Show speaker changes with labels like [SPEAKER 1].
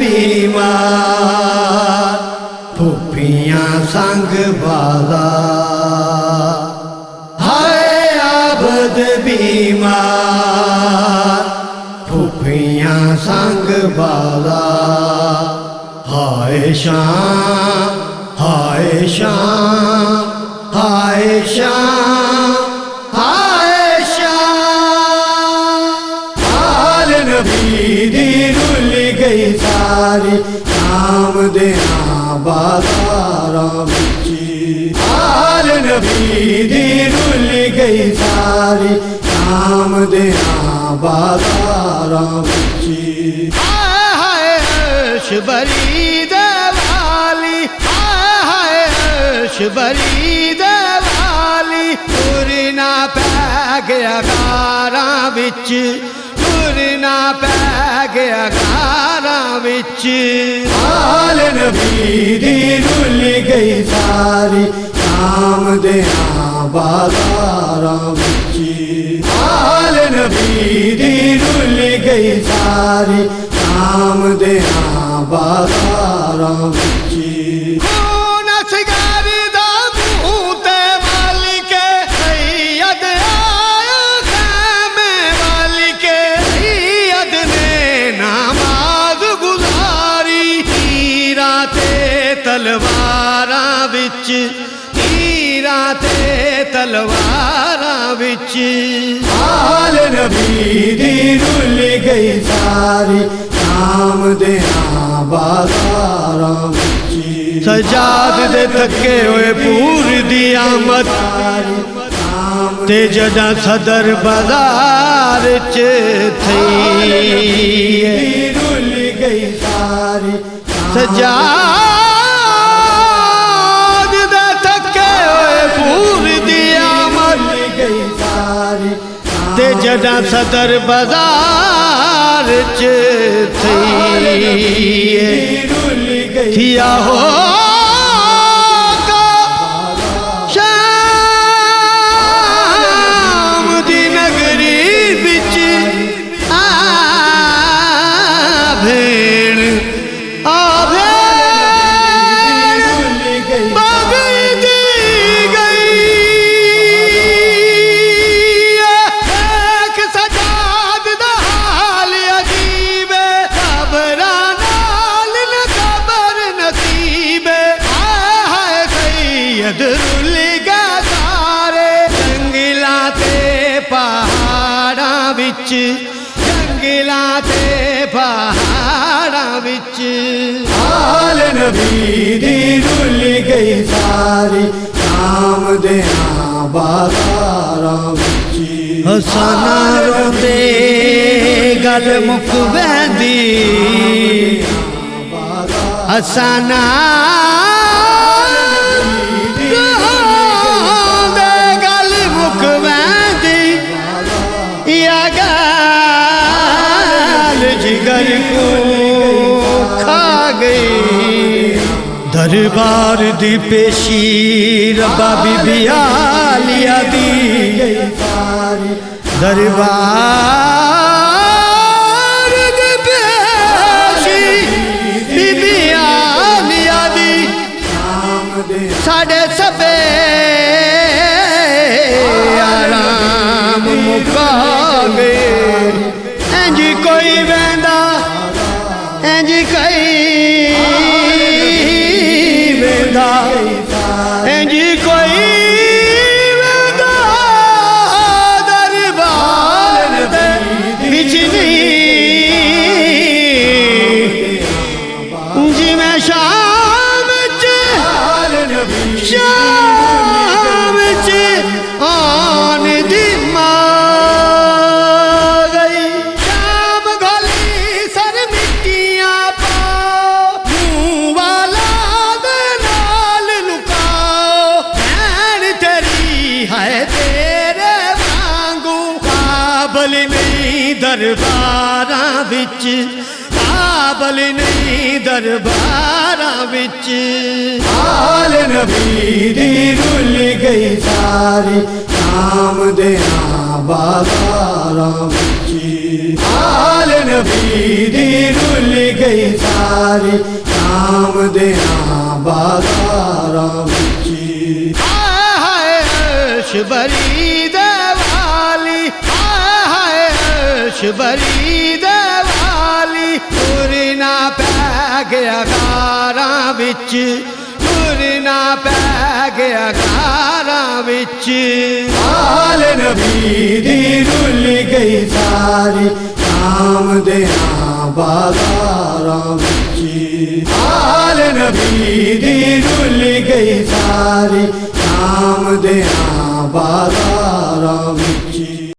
[SPEAKER 1] बीमार फुफियां संग वाला हाय आबद बीमार फुफियां संग वाला हाय शाम हाय शाम हाय शाम हाय शाम हाल नबी दी रुल गई सारी नाम देना बाजारां विच हाल नबी दी रुल गई सारी नाम देना बाजारां विच हाय अर्श बरी दवाली हाय अर्श बरी दवाली तुरना पै गया गारां विच तुरना पै गया गारां विच हाल नबी दी रुल गई सारी नाम देना बाजारां विच हाल नबी दी रुल गई सारी नाम देना बाजारां विच तलवारां विच तीरां ते तलवारां विच हाल नबी दी रुल गई सारी नाम देना बाजारां विच सजाद दे थके होए पूर दी आमद ते जदा सदर बाजार च थी रुल गई सारी सजाद ते जदा सदर बाजार च थी हो शाम दी नगरी बिच आ भेण रुल गया सारे जंगलां ते पहाड़ां विच जंगलां ते पहाड़ां विच हाल नबी दी रुल गई सारी नाम देना बाजारां विच हसाना रोंदे गल मुक वैंदी हसाना जिगर को खा गई दरबार दी पेशी रब्बा बीबी आलिया दी दरबार दी पेशी बीबी आलिया दी साढ़े सबे आराम मुका गए इंजी कोई वेंदा इंजी कई वेंदा इंजी कोई वेंदा दरबार दे विच नहीं जिवें शाम च आन दी दरबारां विच काबल नहीं दरबारां विच हाल नबी दी रुल गई सारी नाम देना बाजारां विच हाल नबी दी रुल गई सारी सारी शाम देना बाजारां विच हाय अर्श बरी दिवाली हाय अर्श बरी दिवाली तुरना पै गया गारां विच तुरना पै गया गारां विच आल नबी दी रुल गई सारी शाम देना बाजारां विच आल नबी दी रुल गई सारी शाम देना बाजारां विच